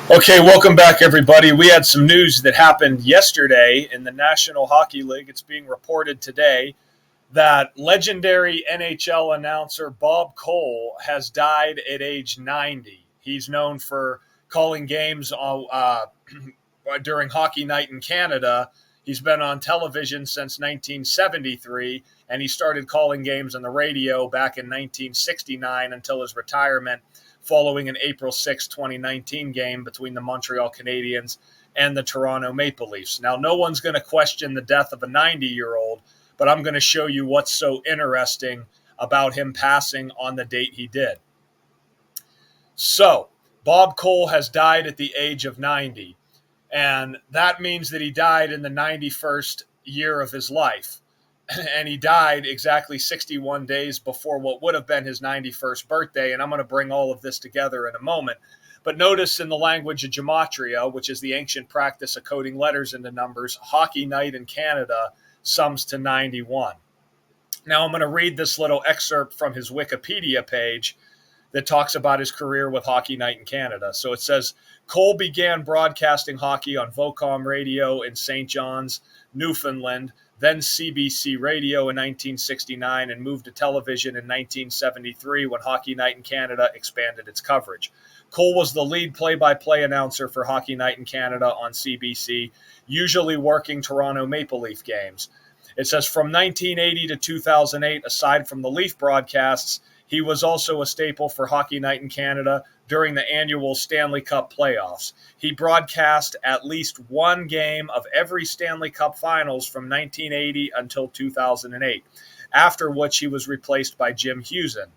Okay, welcome back, everybody. We had some news that happened yesterday in the National Hockey League. It's being reported today that legendary NHL announcer Bob Cole has died at age 90. He's known for calling games during Hockey Night in Canada. He's been on television since 1973, and he started calling games on the radio back in 1969 until his retirement following an April 6, 2019 game between the Montreal Canadiens and the Toronto Maple Leafs. Now, no one's going to question the death of a 90-year-old, but I'm going to show you what's so interesting about him passing on the date he did. So, Bob Cole has died at the age of 90, and that means that he died in the 91st year of his life. And he died exactly 61 days before what would have been his 91st birthday. And I'm going to bring all of this together in a moment. But notice in the language of Gematria, which is the ancient practice of coding letters into numbers, Hockey Night in Canada sums to 91. Now I'm going to read this little excerpt from his Wikipedia page that talks about his career with Hockey Night in Canada. So it says, Cole began broadcasting hockey on Vocom Radio in St. John's, Newfoundland, then CBC Radio in 1969, and moved to television in 1973 when Hockey Night in Canada expanded its coverage. Cole was the lead play-by-play announcer for Hockey Night in Canada on CBC, usually working Toronto Maple Leaf games. It says from 1980 to 2008, aside from the Leaf broadcasts, he was also a staple for Hockey Night in Canada during the annual Stanley Cup playoffs. He broadcast at least one game of every Stanley Cup Finals from 1980 until 2008, after which he was replaced by Jim Hewson.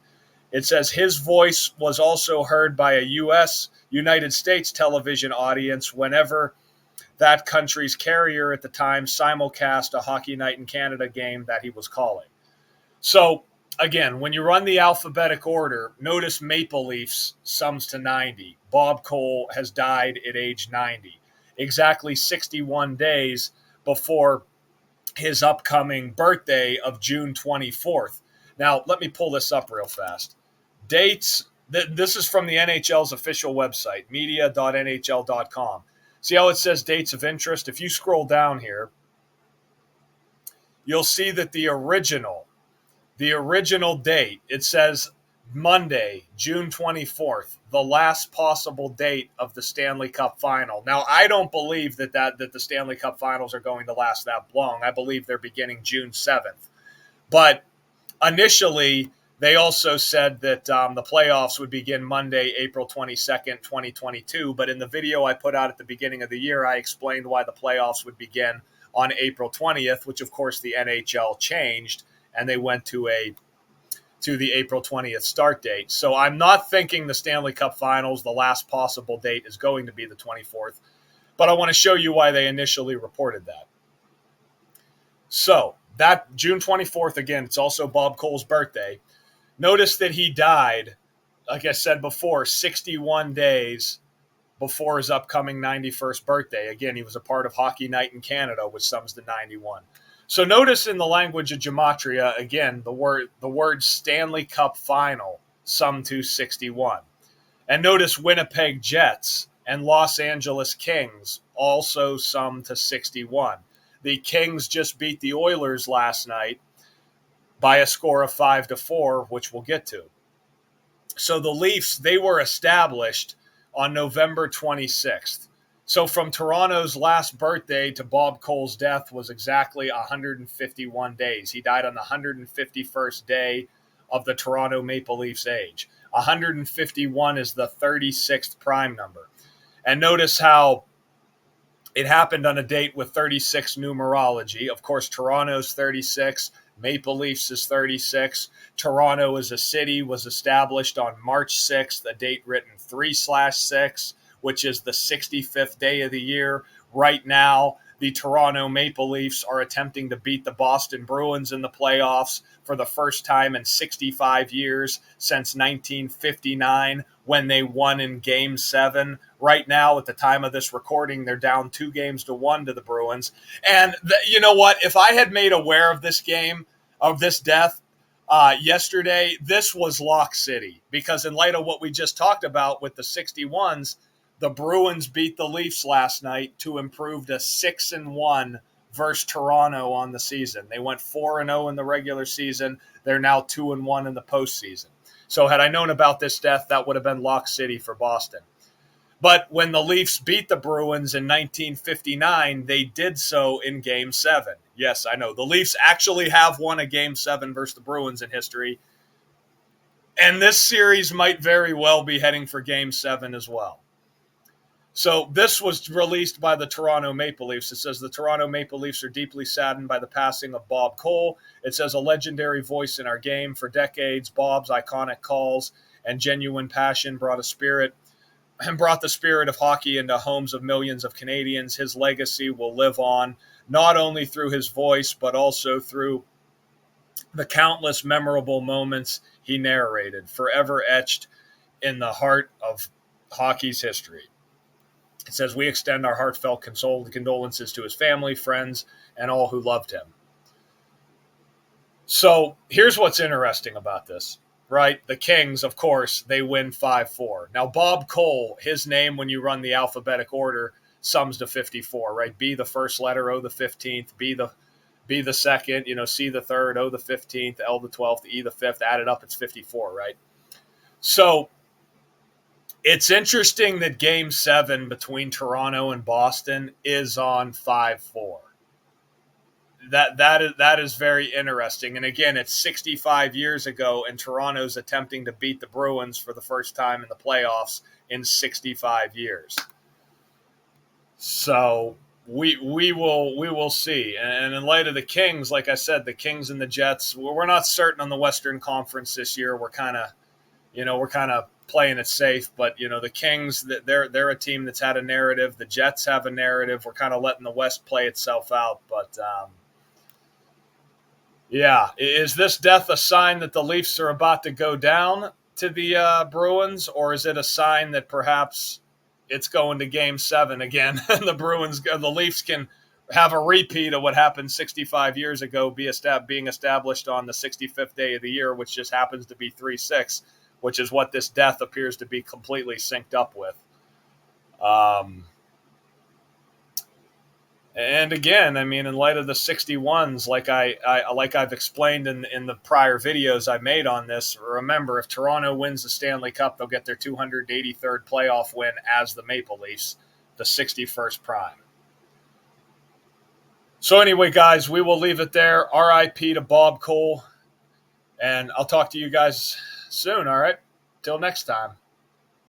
It says his voice was also heard by a United States television audience whenever that country's carrier at the time simulcast a Hockey Night in Canada game that he was calling. So, again, when you run the alphabetic order, notice Maple Leafs sums to 90. Bob Cole has died at age 90, exactly 61 days before his upcoming birthday of June 24th. Now, let me pull this up real fast. Dates, this is from the NHL's official website, media.nhl.com. See how it says dates of interest? If you scroll down here, you'll see that the original date, it says Monday, June 24th, the last possible date of the Stanley Cup Final. Now, I don't believe that the Stanley Cup Finals are going to last that long. I believe they're beginning June 7th. But initially, they also said that the playoffs would begin Monday, April 22nd, 2022. But in the video I put out at the beginning of the year, I explained why the playoffs would begin on April 20th, which, of course, the NHL changed, and they went to the April 20th start date. So I'm not thinking the Stanley Cup Finals, the last possible date, is going to be the 24th. But I want to show you why they initially reported that. So that June 24th, again, it's also Bob Cole's birthday. Notice that he died, like I said before, 61 days before his upcoming 91st birthday. Again, he was a part of Hockey Night in Canada, which sums to 91. So notice in the language of Gematria, again, the word Stanley Cup Final sum to 61. And notice Winnipeg Jets and Los Angeles Kings also sum to 61. The Kings just beat the Oilers last night by a score of 5-4, which we'll get to. So the Leafs, they were established on November 26th. So from Toronto's last birthday to Bob Cole's death was exactly 151 days. He died on the 151st day of the Toronto Maple Leafs age. 151 is the 36th prime number. And notice how it happened on a date with 36 numerology. Of course, Toronto's 36, Maple Leafs is 36. Toronto as a city was established on March 6th, a date written 3/6, which is the 65th day of the year. Right now, the Toronto Maple Leafs are attempting to beat the Boston Bruins in the playoffs for the first time in 65 years since 1959 when they won in Game 7. Right now, at the time of this recording, they're down 2-1 to the Bruins. And you know what? If I had made aware of this game, of this death, yesterday, this was Lock City. Because in light of what we just talked about with the 61s, The Bruins beat the Leafs last night to improve to 6-1 versus Toronto on the season. They went 4-0 in the regular season. They're now 2-1 in the postseason. So had I known about this death, that would have been Lock City for Boston. But when the Leafs beat the Bruins in 1959, they did so in Game 7. Yes, I know. The Leafs actually have won a Game 7 versus the Bruins in history. And this series might very well be heading for Game 7 as well. So this was released by the Toronto Maple Leafs. It says the Toronto Maple Leafs are deeply saddened by the passing of Bob Cole. It says a legendary voice in our game. For decades, Bob's iconic calls and genuine passion brought the spirit of hockey into homes of millions of Canadians. His legacy will live on, not only through his voice, but also through the countless memorable moments he narrated, forever etched in the heart of hockey's history. It says, we extend our heartfelt condolences to his family, friends, and all who loved him. So here's what's interesting about this, right? The Kings, of course, they win 5-4. Now, Bob Cole, his name, when you run the alphabetic order, sums to 54, right? B the first letter, O the 15th, B the second, C the third, O the 15th, L the 12th, E the 5th. Added up, it's 54, right? So it's interesting that Game 7 between Toronto and Boston is on 5-4. That is very interesting. And again, it's 65 years ago, and Toronto's attempting to beat the Bruins for the first time in the playoffs in 65 years. So we will see. And in light of the Kings, like I said, the Kings and the Jets, we're not certain on the Western Conference this year. We're kind of playing it safe, but the Kings, they're a team that's had a narrative. The Jets have a narrative. We're kind of letting the West play itself out, but yeah, is this death a sign that the Leafs are about to go down to the Bruins, or is it a sign that perhaps it's going to Game 7 again, and the Leafs can have a repeat of what happened 65 years ago, being established on the 65th day of the year, which just happens to be 3/6, which is what this death appears to be completely synced up with. And again, I mean, in light of the 61s, like I've explained in the prior videos I made on this, remember, if Toronto wins the Stanley Cup, they'll get their 283rd playoff win as the Maple Leafs, the 61st prime. So anyway, guys, we will leave it there. R.I.P. to Bob Cole, and I'll talk to you guys soon, all right? Till next time.